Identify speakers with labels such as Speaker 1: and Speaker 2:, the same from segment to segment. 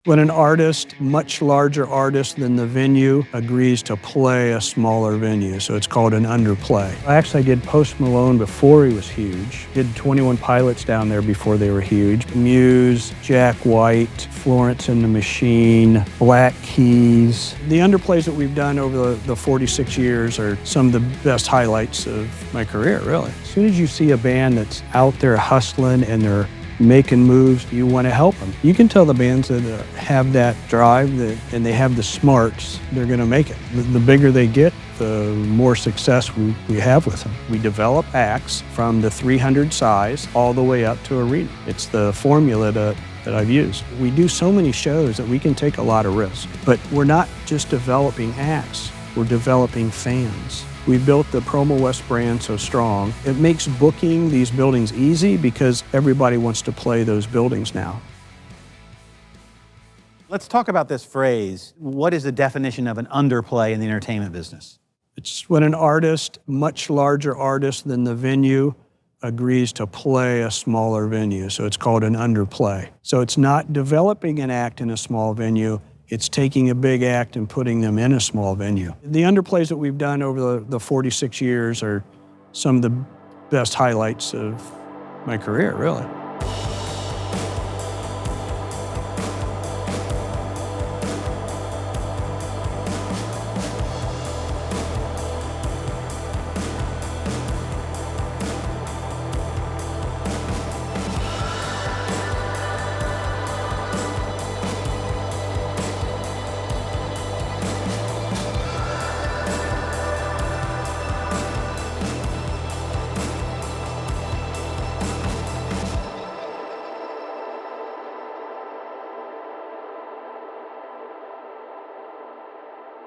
Speaker 1: When an artist, much larger artist than the venue, agrees to play a smaller venue, so it's called an underplay. I did Post Malone before he was huge. Did 21 Pilots down there before they were huge. Muse, Jack White, Florence and the Machine, Black Keys. The underplays that we've done over the 46 years are some of the best highlights of my career, really. As soon as you see a band that's out there hustling and they're making moves, you want to help them. You can tell the bands that have that drive and they have the smarts, they're going to make it. The bigger they get, the more success we have with them. We develop acts from the 300 size all the way up to arena. It's the formula that I've used. We do so many shows that we can take a lot of risks, but we're not just developing acts, we're developing fans. We built the PromoWest brand so strong. It makes booking these buildings easy because everybody wants to play those buildings now.
Speaker 2: Let's talk about this phrase. What is the definition of an underplay in the entertainment business?
Speaker 1: It's when an artist, much larger artist than the venue, agrees to play a smaller venue. So it's called an underplay. So it's not developing an act in a small venue, it's taking a big act and putting them in a small venue. The underplays that we've done over the 46 years are some of the best highlights of my career, really.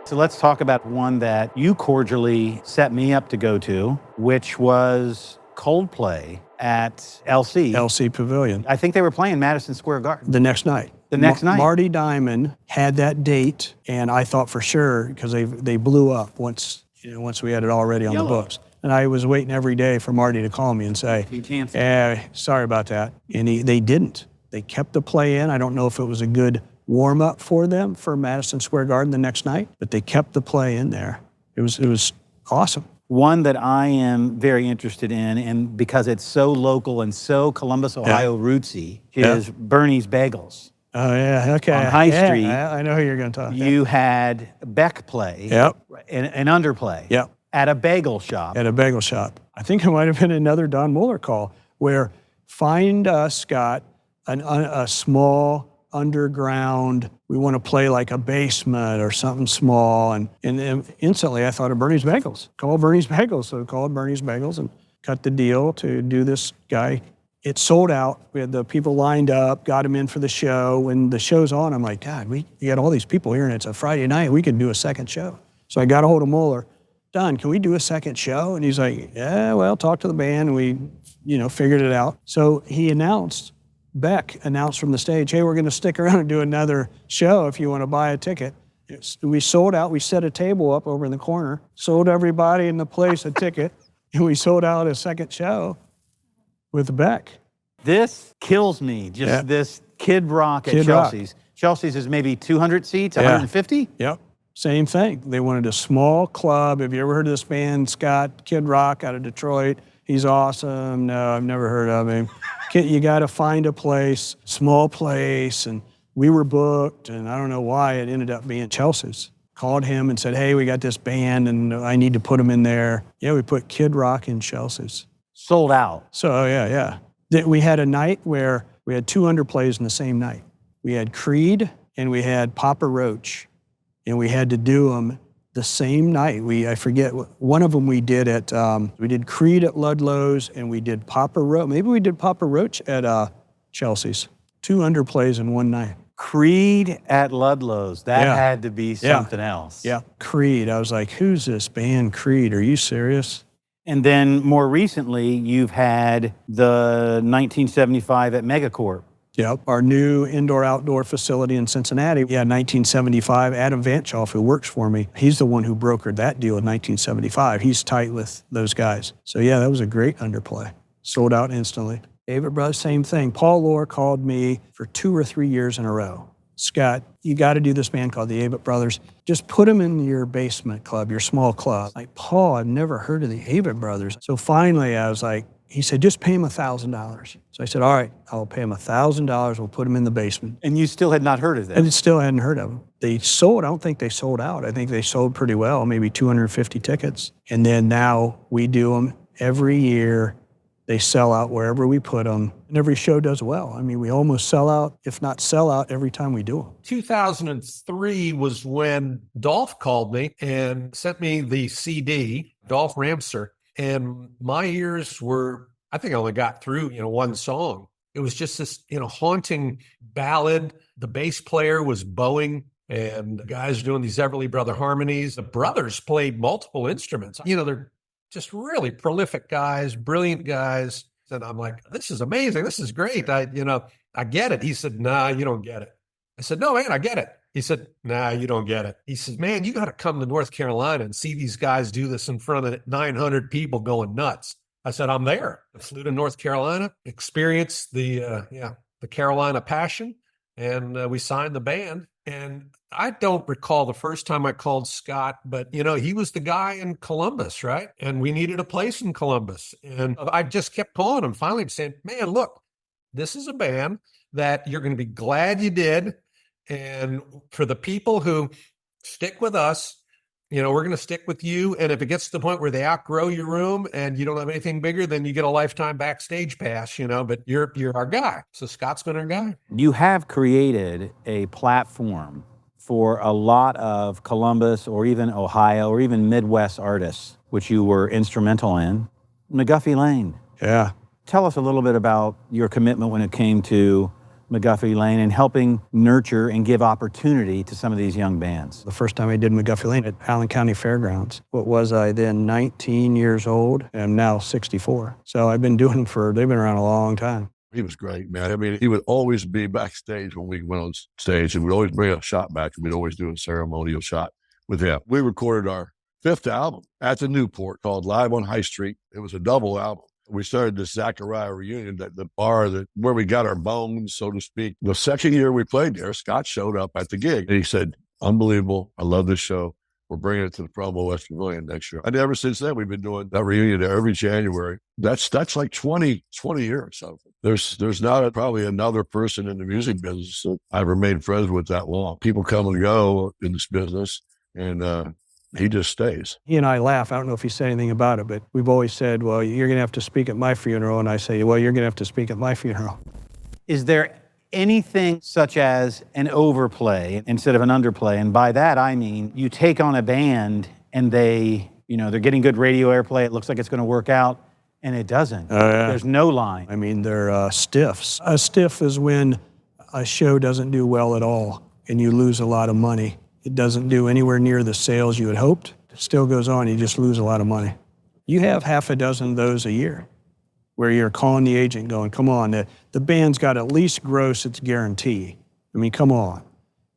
Speaker 2: So let's talk about one that you cordially set me up to go to, which was Coldplay at LC.
Speaker 1: LC Pavilion.
Speaker 2: I think they were playing Madison Square Garden.
Speaker 1: The next night.
Speaker 2: The next night.
Speaker 1: Marty Diamond had that date, and I thought for sure, because they blew up once we had it already on the books. And I was waiting every day for Marty to call me and say,
Speaker 2: He canceled.
Speaker 1: Sorry about that. And they didn't. They kept the play in. I don't know if it was a good warm-up for them for Madison Square Garden the next night, but they kept the play in there. It was awesome.
Speaker 2: One that I am very interested in, and because it's so local and so Columbus, Ohio rootsy, is Bernie's Bagels.
Speaker 1: Oh, yeah, okay.
Speaker 2: On High Street.
Speaker 1: I know who you're going to talk about.
Speaker 2: You had Beck play, an underplay, at a bagel shop.
Speaker 1: At a bagel shop. I think it might have been another Don Mueller call where find us, Scott, a small underground, we want to play like a basement or something small. And instantly I thought of Bernie's Bagels. Call Bernie's Bagels. So I called Bernie's Bagels and cut the deal to do this guy. It sold out. We had the people lined up, got them in for the show. When the show's on, I'm like, God, we got all these people here and it's a Friday night. We could do a second show. So I got a hold of Mueller. Don, can we do a second show? And he's like, yeah, well, talk to the band. And we, figured it out. So Beck announced from the stage, hey, we're going to stick around and do another show if you want to buy a ticket. We sold out. We set a table up over in the corner, sold everybody in the place a ticket, and we sold out a second show with Beck.
Speaker 2: This kills me, this Kid Rock at Chelsea's. Chelsea's is maybe 200 seats, 150?
Speaker 1: Yep, same thing. They wanted a small club. Have you ever heard of this band, Scott? Kid Rock out of Detroit. He's awesome. No, I've never heard of him. You got to find a place, small place, and we were booked, and I don't know why it ended up being Chelsea's. Called him and said, hey, we got this band, and I need to put them in there. Yeah, we put Kid Rock in Chelsea's.
Speaker 2: Sold out.
Speaker 1: So, yeah. We had a night where we had 2 underplays in the same night. We had Creed, and we had Papa Roach, and we had to do them the same night. I forget, one of them we did we did Creed at Ludlow's and we did Papa Roach. Maybe we did Papa Roach at Chelsea's. 2 underplays in one night.
Speaker 2: Creed at Ludlow's, that had to be something else.
Speaker 1: Yeah, Creed. I was like, who's this band Creed? Are you serious?
Speaker 2: And then more recently, you've had the 1975 at Megacorp.
Speaker 1: Yep, our new indoor-outdoor facility in Cincinnati. Yeah, 1975, Adam Vanchoff, who works for me, he's the one who brokered that deal in 1975. He's tight with those guys. So yeah, that was a great underplay. Sold out instantly. David Brothers, same thing. Paul Lohr called me for 2 or 3 years in a row. Scott, you got to do this band called the Avett Brothers. Just put them in your basement club, your small club. Like, Paul, I've never heard of the Avett Brothers. So finally I was like, he said, just pay him $1,000. So I said, all right, I'll pay him $1,000. We'll put him in the basement.
Speaker 2: And you still had not heard of them?
Speaker 1: And still hadn't heard of them. They sold, I don't think they sold out. I think they sold pretty well, maybe 250 tickets. And then now we do them every year. They sell out wherever we put them. And every show does well. I mean, we almost sell out, if not sell out, every time we do them.
Speaker 3: 2003 was when Dolph called me and sent me the CD, Dolph Ramser. And my ears were, I think I only got through, one song. It was just this, haunting ballad. The bass player was bowing and the guys were doing these Everly Brother harmonies. The brothers played multiple instruments. They're just really prolific guys, brilliant guys. And I'm like, this is amazing. This is great. I get it. He said, nah, you don't get it. I said, no, man, I get it. He said, nah, you don't get it. He said, man, you got to come to North Carolina and see these guys do this in front of 900 people going nuts. I said, I'm there. I flew to North Carolina, experienced the Carolina passion, and we signed the band. And I don't recall the first time I called Scott, but, he was the guy in Columbus, right? And we needed a place in Columbus. And I just kept calling him, finally saying, man, look, this is a band that you're going to be glad you did. And for the people who stick with us, we're going to stick with you. And if it gets to the point where they outgrow your room and you don't have anything bigger, then you get a lifetime backstage pass, but you're our guy. So Scott's been our guy.
Speaker 2: You have created a platform for a lot of Columbus or even Ohio or even Midwest artists, which you were instrumental in. McGuffey Lane.
Speaker 1: Yeah.
Speaker 2: Tell us a little bit about your commitment when it came to McGuffey Lane and helping nurture and give opportunity to some of these young bands.
Speaker 1: The first time I did McGuffey Lane at Allen County Fairgrounds. What was I then, 19 years old, and I'm now 64. So I've been doing them they've been around a long time.
Speaker 4: He was great, man. I mean, he would always be backstage when we went on stage, and we'd always bring a shot back, and we'd always do a ceremonial shot with him. We recorded our 5th album at the Newport called Live on High Street. It was a double album. We started this Zachariah reunion at the bar where we got our bones, so to speak. The second year we played there, Scott showed up at the gig, and he said, unbelievable, I love this show. We're bringing it to the PromoWest Pavilion next year. And ever since then, we've been doing that reunion there every January. That's like 20 years. So there's not probably another person in the music business that I've remained friends with that long. People come and go in this business, and he just stays.
Speaker 1: He and I laugh. I don't know if he said anything about it, but we've always said, well, you're going to have to speak at my funeral. And I say, well, you're going to have to speak at my funeral.
Speaker 2: Is there anything such as an overplay instead of an underplay? And by that, I mean, you take on a band and they're getting good radio airplay. It looks like it's going to work out, and it doesn't.
Speaker 1: Oh, yeah.
Speaker 2: There's no line.
Speaker 1: I mean, they're stiffs. A stiff is when a show doesn't do well at all and you lose a lot of money. It doesn't do anywhere near the sales you had hoped. It still goes on, you just lose a lot of money. You have half a dozen of those a year where you're calling the agent going, come on, the band's got at least gross its guarantee. I mean, come on.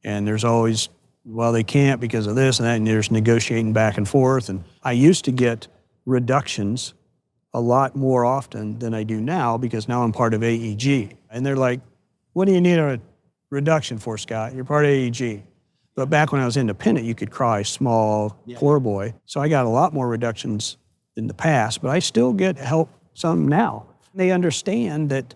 Speaker 1: And there's always, well, they can't because of this and that, and there's negotiating back and forth. And I used to get reductions a lot more often than I do now because now I'm part of AEG. And they're like, what do you need a reduction for, Scott? You're part of AEG. But back when I was independent, you could cry small, poor boy. So I got a lot more reductions in the past, but I still get help some now. They understand that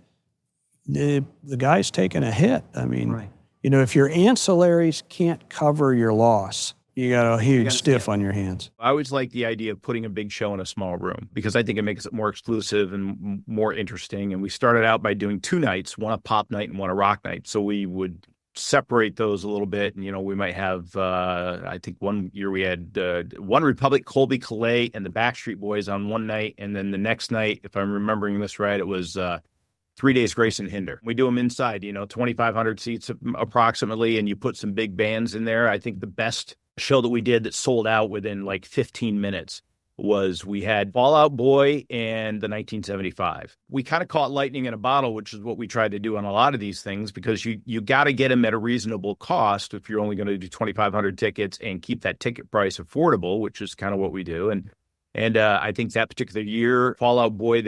Speaker 1: the guy's taking a hit. I mean, right. If your ancillaries can't cover your loss, you got a huge stiff on your hands.
Speaker 5: I always like the idea of putting a big show in a small room because I think it makes it more exclusive and more interesting. And we started out by doing 2 nights, one a pop night and one a rock night. So we would separate those a little bit. And, we might have, I think one year we had One Republic, Colby Calais, and the Backstreet Boys on one night. And then the next night, if I'm remembering this right, it was 3 Days Grace and Hinder. We do them inside, 2,500 seats approximately, and you put some big bands in there. I think the best show that we did that sold out within like 15 minutes was we had Fall Out Boy and the 1975. We kind of caught lightning in a bottle, which is what we tried to do on a lot of these things, because you got to get them at a reasonable cost if you're only going to do 2,500 tickets and keep that ticket price affordable, which is kind of what we do. And I think that particular year, Fall Out Boy,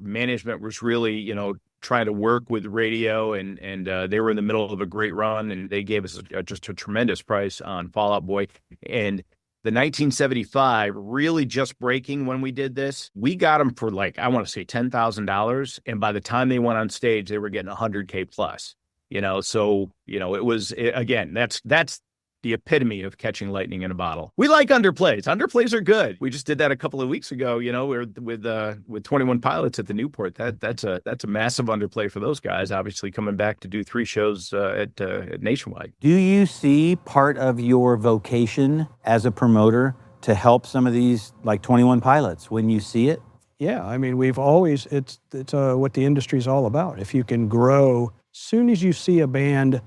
Speaker 5: management was really, trying to work with radio, and they were in the middle of a great run, and they gave us just a tremendous price on Fall Out Boy. And the 1975 really just breaking when we did this, we got them for like, I want to say $10,000. And by the time they went on stage, they were getting $100K plus, so, again, that's the epitome of catching lightning in a bottle. We like underplays. Underplays are good. We just did that a couple of weeks ago, with 21 Pilots at the Newport. That's a massive underplay for those guys, obviously coming back to do 3 shows at Nationwide.
Speaker 2: Do you see part of your vocation as a promoter to help some of these like 21 Pilots when you see it?
Speaker 1: Yeah, I mean, we've always, it's what the industry's all about. If you can grow, soon as you see a band,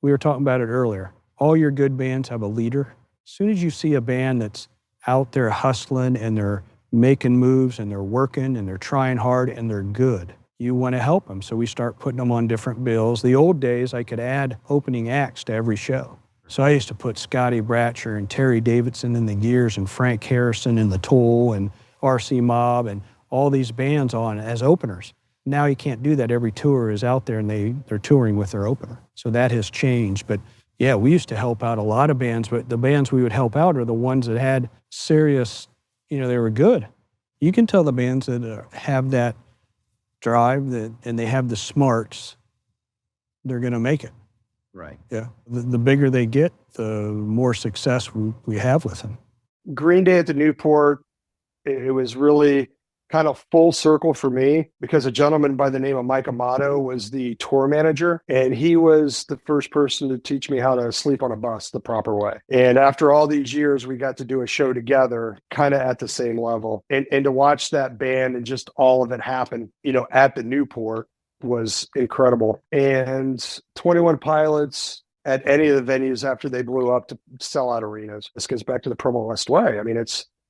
Speaker 1: we were talking about it earlier, all your good bands have a leader. As soon as you see a band that's out there hustling and they're making moves and they're working and they're trying hard and they're good, you want to help them. So we start putting them on different bills. The old days, I could add opening acts to every show. So I used to put Scotty Bratcher and Terry Davidson in the Gears and Frank Harrison in the Toll and RC Mob and all these bands on as openers. Now you can't do that. Every tour is out there and they're touring with their opener. So that has changed. But yeah, we used to help out a lot of bands, but the bands we would help out are the ones that had serious, they were good. You can tell the bands that have that drive and they have the smarts, they're going to make it.
Speaker 2: Right.
Speaker 1: Yeah. The bigger they get, the more success we have with them.
Speaker 6: Green Day at the Newport, it was really kind of full circle for me because a gentleman by the name of Mike Amato was the tour manager, and he was the first person to teach me how to sleep on a bus the proper way. And after all these years, we got to do a show together kind of at the same level. And to watch that band and just all of it happen, at the Newport was incredible. And 21 Pilots at any of the venues after they blew up to sell out arenas. This goes back to the PromoWest way. I mean,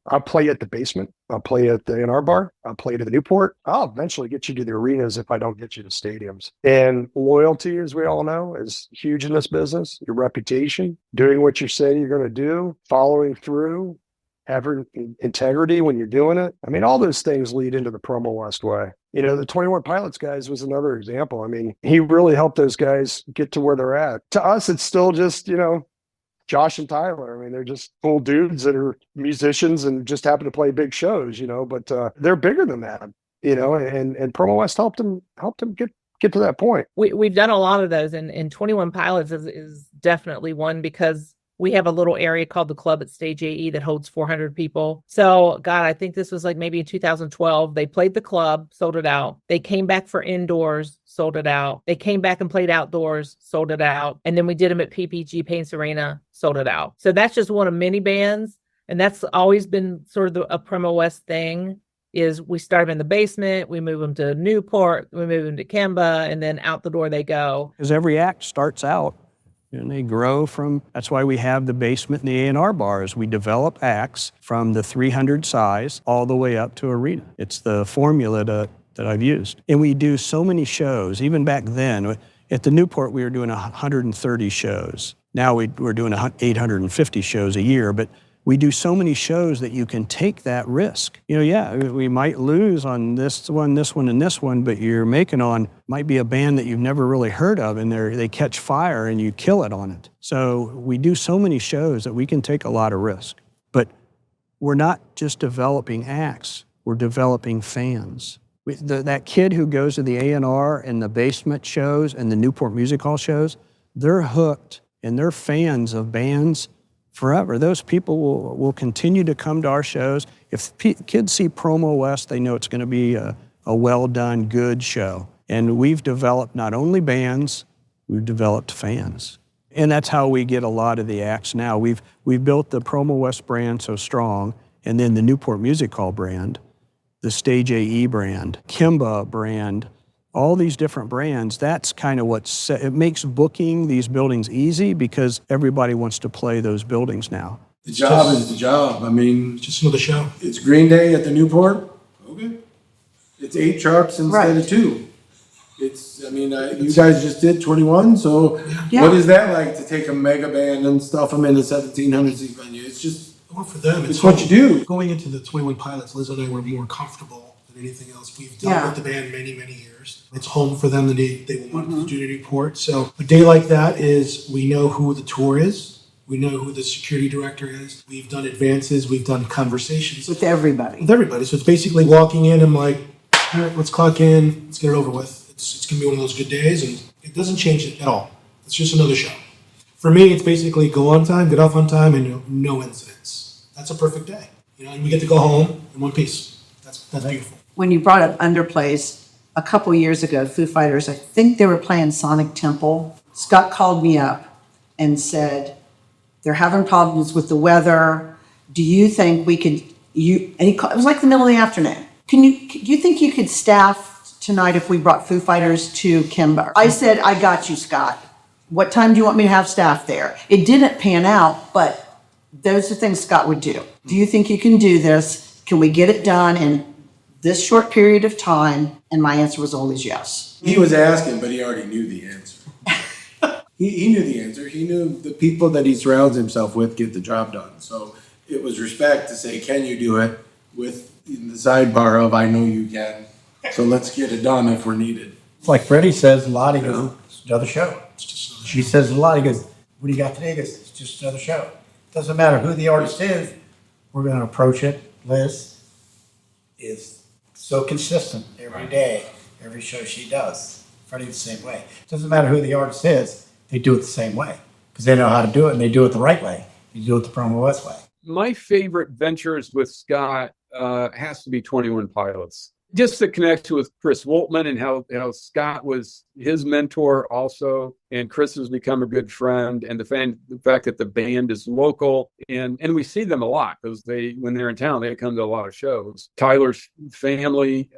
Speaker 6: I'll play at the basement. I'll play at the A&R Bar. I'll play to the Newport. I'll eventually get you to the arenas if I don't get you to stadiums. And loyalty, as we all know, is huge in this business. Your reputation, doing what you say you're going to do, following through, having integrity when you're doing it. I mean, all those things lead into the PromoWest way. The 21 Pilots guys was another example. I mean, he really helped those guys get to where they're at. To us, it's still just, Josh and Tyler. I mean, they're just cool dudes that are musicians and just happen to play big shows, but they're bigger than that, and PromoWest helped them get to that point.
Speaker 7: We've done a lot of those, and 21 Pilots is definitely one because we have a little area called the Club at Stage AE that holds 400 people. So, God, I think this was like maybe in 2012. They played the club, sold it out. They came back for indoors, sold it out. They came back and played outdoors, sold it out. And then we did them at PPG Paints Arena, sold it out. So that's just one of many bands. And that's always been sort of a PromoWest thing, is we start them in the basement, we move them to Newport, we move them to Kemba, and then out the door they go.
Speaker 1: Because every act starts out and they grow from, that's why we have the basement and the A&R bars. We develop acts from the 300 size all the way up to arena. It's the formula that I've used. And we do so many shows. Even back then, at the Newport, we were doing 130 shows. Now we're doing 850 shows a year, but we do so many shows that you can take that risk. We might lose on this one, and this one, but you're making on, might be a band that you've never really heard of, and they catch fire and you kill it on it. So we do so many shows that we can take a lot of risk. But we're not just developing acts, we're developing fans. That kid who goes to the A&R and the basement shows and the Newport Music Hall shows, they're hooked and they're fans of bands forever. Those people will continue to come to our shows. If kids see PromoWest, they know it's going to be a well-done, good show. And we've developed not only bands, we've developed fans. And that's how we get a lot of the acts now. We've built the PromoWest brand so strong, and then the Newport Music Hall brand, the Stage AE brand, Kimba brand, all these different brands. That's kind of it makes booking these buildings easy because everybody wants to play those buildings now.
Speaker 8: The job is the job. I mean,
Speaker 9: just another show.
Speaker 8: It's Green Day at the Newport. Okay. It's 8 trucks instead of 2. You guys just did 21, so what is that like to take a mega band and stuff them in a 1,700 seat venue? It's just,
Speaker 9: well, for them,
Speaker 8: it's what you do.
Speaker 9: Going into the 21 Pilots, Liz and I were more comfortable than anything else. We've dealt with the band many, many years. It's home for them. They want to do Newport. So a day like that is we know who the tour is. We know who the security director is. We've done advances. We've done conversations.
Speaker 10: With everybody.
Speaker 9: With everybody. So it's basically walking in and like, all right, let's clock in. Let's get it over with. It's going to be one of those good days, and it doesn't change it at all. It's just another show. For me, it's basically go on time, get off on time, and no incidents. That's a perfect day. And we get to go home in one piece. That's beautiful.
Speaker 10: When you brought up underplays, a couple years ago, Foo Fighters, I think they were playing Sonic Temple. Scott called me up and said, they're having problems with the weather. Do you think we could, it was like the middle of the afternoon. Do you think you could staff tonight if we brought Foo Fighters to Kimber? I said, I got you, Scott. What time do you want me to have staff there? It didn't pan out, but those are things Scott would do. Do you think you can do this? Can we get it done in this short period of time? And my answer was always yes.
Speaker 8: He was asking, but he already knew the answer. He knew the answer. He knew the people that he surrounds himself with get the job done. So it was respect to say, can you do it? With the sidebar of, I know you can. So let's get it done if we're needed.
Speaker 11: It's like Freddie says, Lottie goes, it's another show. She says a lot. He goes, what do you got today? He goes, it's just another show. Doesn't matter who the artist is, we're going to approach it. Liz is so consistent every day, every show she does. Freddie the same way. Doesn't matter who the artist is, they do it the same way because they know how to do it and they do it the right way. You do it the PromoWest way.
Speaker 12: My favorite ventures with Scott has to be 21 Pilots. Just the connection with Chris Woltman and how Scott was his mentor also, and Chris has become a good friend, and the fact that the band is local, and we see them a lot because when they're in town, they come to a lot of shows. Tyler's family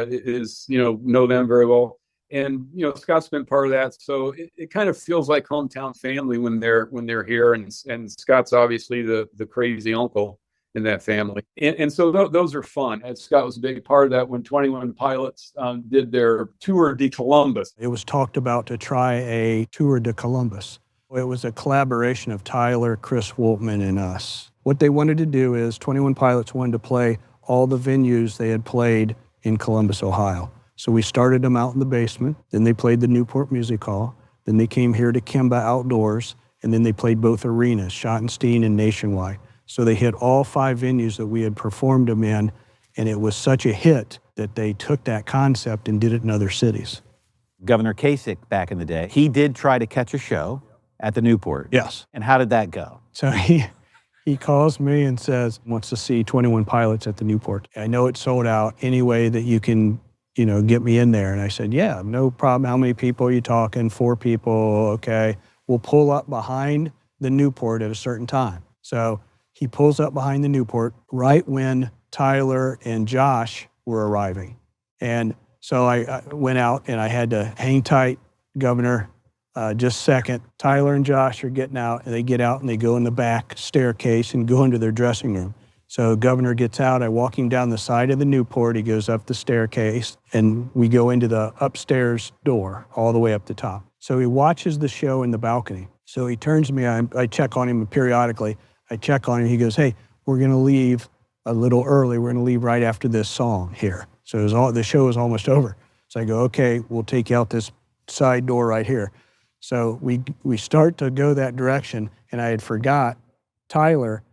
Speaker 12: is know them very well, and Scott's been part of that, so it kind of feels like hometown family when they're here, and Scott's obviously the crazy uncle in that family. And so those are fun. And Scott was a big part of that when 21 Pilots did their Tour de Columbus.
Speaker 1: It was talked about to try a Tour de Columbus. It was a collaboration of Tyler, Chris Woltman, and us. What they wanted to do is 21 Pilots wanted to play all the venues they had played in Columbus, Ohio. So we started them out in the basement. Then they played the Newport Music Hall. Then they came here to Kimba Outdoors. And then they played both arenas, Schottenstein and Nationwide. So they hit all 5 venues that we had performed them in, and it was such a hit that they took that concept and did it in other cities.
Speaker 2: Governor Kasich, back in the day, he did try to catch a show at the Newport.
Speaker 1: Yes.
Speaker 2: And how did that go?
Speaker 1: So he calls me and says, wants to see 21 Pilots at the Newport. I know it's sold out. Any way that you can, get me in there? And I said, yeah, no problem. How many people are you talking? 4 people, okay. We'll pull up behind the Newport at a certain time. So he pulls up behind the Newport right when Tyler and Josh were arriving. And so I went out and I had to hang tight, Governor, just a second. Tyler and Josh are getting out, and they get out and they go in the back staircase and go into their dressing room. So Governor gets out, I walk him down the side of the Newport, he goes up the staircase, and we go into the upstairs door all the way up the top. So he watches the show in the balcony. So he turns to me, I check on him periodically. I check on him, he goes, hey, we're gonna leave a little early. We're gonna leave right after this song here. So the show is almost over. So I go, okay, we'll take you out this side door right here. So we start to go that direction, and I had forgot Tyler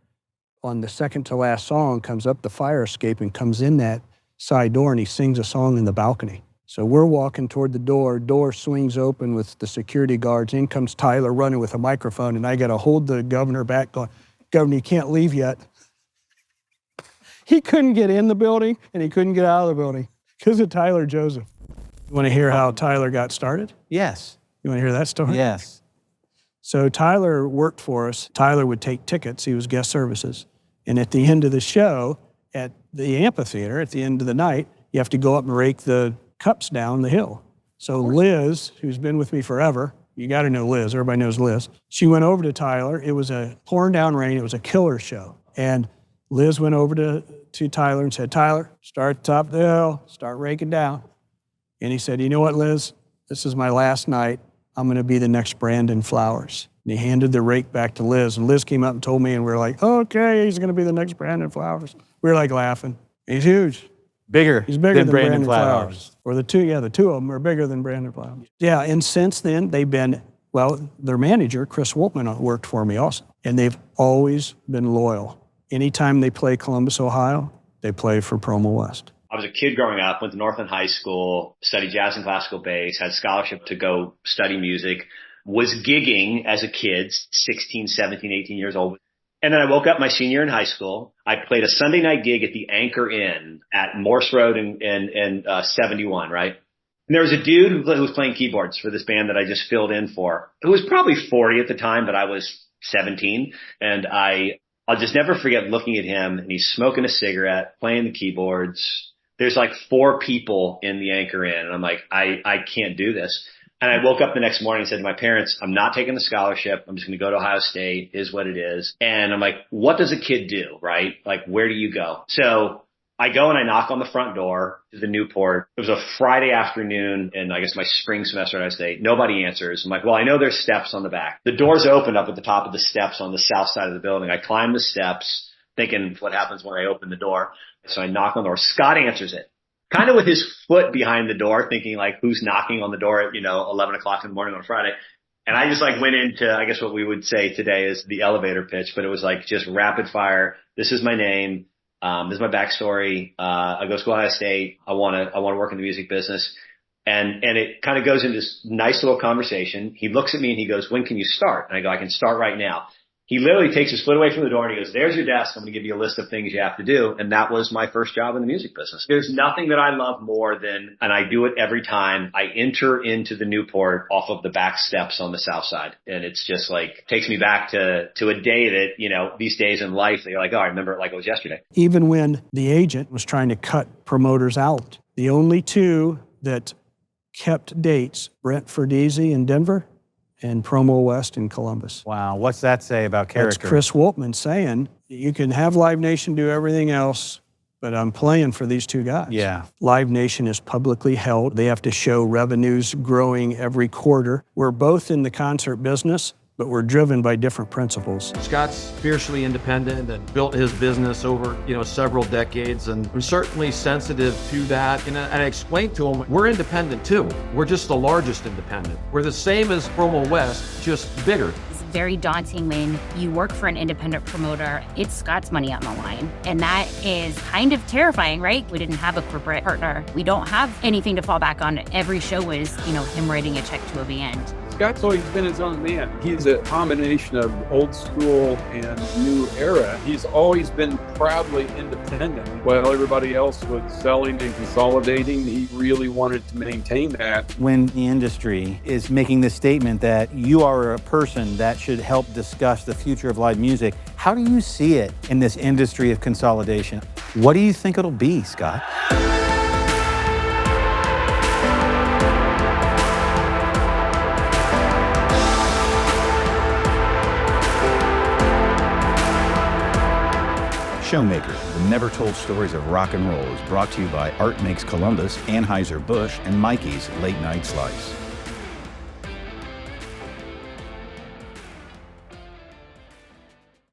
Speaker 1: on the second to last song comes up the fire escape and comes in that side door, and he sings a song in the balcony. So we're walking toward the door swings open with the security guards. In comes Tyler running with a microphone, and I got to hold the governor back going, Governor, you can't leave yet. He couldn't get in the building, and he couldn't get out of the building because of Tyler Joseph. You want to hear how Tyler got started?
Speaker 2: Yes.
Speaker 1: You want to hear that story?
Speaker 2: Yes.
Speaker 1: So Tyler worked for us. Tyler would take tickets. He was guest services. And at the end of the show, at the amphitheater, at the end of the night, you have to go up and rake the cups down the hill. So Liz, who's been with me forever, you got to know Liz. Everybody knows Liz. She went over to Tyler. It was a pouring down rain. It was a killer show. And Liz went over to Tyler and said, Tyler, start at the top of the hill, start raking down. And he said, you know what, Liz? This is my last night. I'm going to be the next Brandon Flowers. And he handed the rake back to Liz. And Liz came up and told me, and we were like, okay, he's going to be the next Brandon Flowers. We were like laughing. He's huge.
Speaker 2: Bigger,
Speaker 1: He's bigger than
Speaker 2: Brandon
Speaker 1: Brandon Flowers. Or the two of them are bigger than Brandon Flowers. Yeah, and since then, they've been, well, their manager, Chris Woltman, worked for me also. And they've always been loyal. Anytime they play Columbus, Ohio, they play for PromoWest.
Speaker 13: I was a kid growing up, went to Northland High School, studied jazz and classical bass, had scholarship to go study music, was gigging as a kid, 16, 17, 18 years old. And then I woke up my senior year in high school. I played a Sunday night gig at the Anchor Inn at Morse Road in 71, right? And there was a dude who was playing keyboards for this band that I just filled in for, who was probably 40 at the time, but I was 17. And I'll just never forget looking at him, and he's smoking a cigarette, playing the keyboards. There's like 4 people in the Anchor Inn, and I'm like, I can't do this. And I woke up the next morning and said to my parents, I'm not taking the scholarship. I'm just going to go to Ohio State, is what it is. And I'm like, what does a kid do, right? Like, where do you go? So I go and I knock on the front door to the Newport. It was a Friday afternoon, and I guess my spring semester at Ohio State. Nobody answers. I'm like, well, I know there's steps on the back. The doors open up at the top of the steps on the south side of the building. I climb the steps, thinking what happens when I open the door. So I knock on the door. Scott answers it, kind of with his foot behind the door, thinking like, who's knocking on the door at, 11 o'clock in the morning on a Friday. And I just like went into, I guess what we would say today is the elevator pitch, but it was like just rapid fire. This is my name. This is my backstory. I go to school at Ohio State. I want to work in the music business. And it kind of goes into this nice little conversation. He looks at me and he goes, when can you start? And I go, I can start right now. He literally takes his foot away from the door and he goes, there's your desk. I'm going to give you a list of things you have to do. And that was my first job in the music business. There's nothing that I love more than, and I do it every time, I enter into the Newport off of the back steps on the south side. And it's just like, takes me back to a day that, these days in life, you're like, oh, I remember it like it was yesterday.
Speaker 1: Even when the agent was trying to cut promoters out, the only 2 that kept dates, Brent Ferdisi in Denver and PromoWest in Columbus.
Speaker 2: Wow, what's that say about character?
Speaker 1: That's Chris Woltman saying, you can have Live Nation do everything else, but I'm playing for these 2 guys.
Speaker 2: Yeah.
Speaker 1: Live Nation is publicly held. They have to show revenues growing every quarter. We're both in the concert business, but we're driven by different principles.
Speaker 14: Scott's fiercely independent and built his business over, several decades, and I'm certainly sensitive to that. And I explained to him, we're independent too. We're just the largest independent. We're the same as PromoWest, just bigger.
Speaker 15: It's very daunting when you work for an independent promoter. It's Scott's money on the line. And that is kind of terrifying, right? We didn't have a corporate partner. We don't have anything to fall back on. Every show was, him writing a check to a band.
Speaker 12: Scott's always been his own man. He's a combination of old school and new era. He's always been proudly independent. While everybody else was selling and consolidating, he really wanted to maintain that.
Speaker 2: When the industry is making this statement that you are a person that should help discuss the future of live music, how do you see it in this industry of consolidation? What do you think it'll be, Scott?
Speaker 16: Showmaker, the never-told stories of rock and roll, is brought to you by Art Makes Columbus, Anheuser-Busch, and Mikey's Late Night Slice.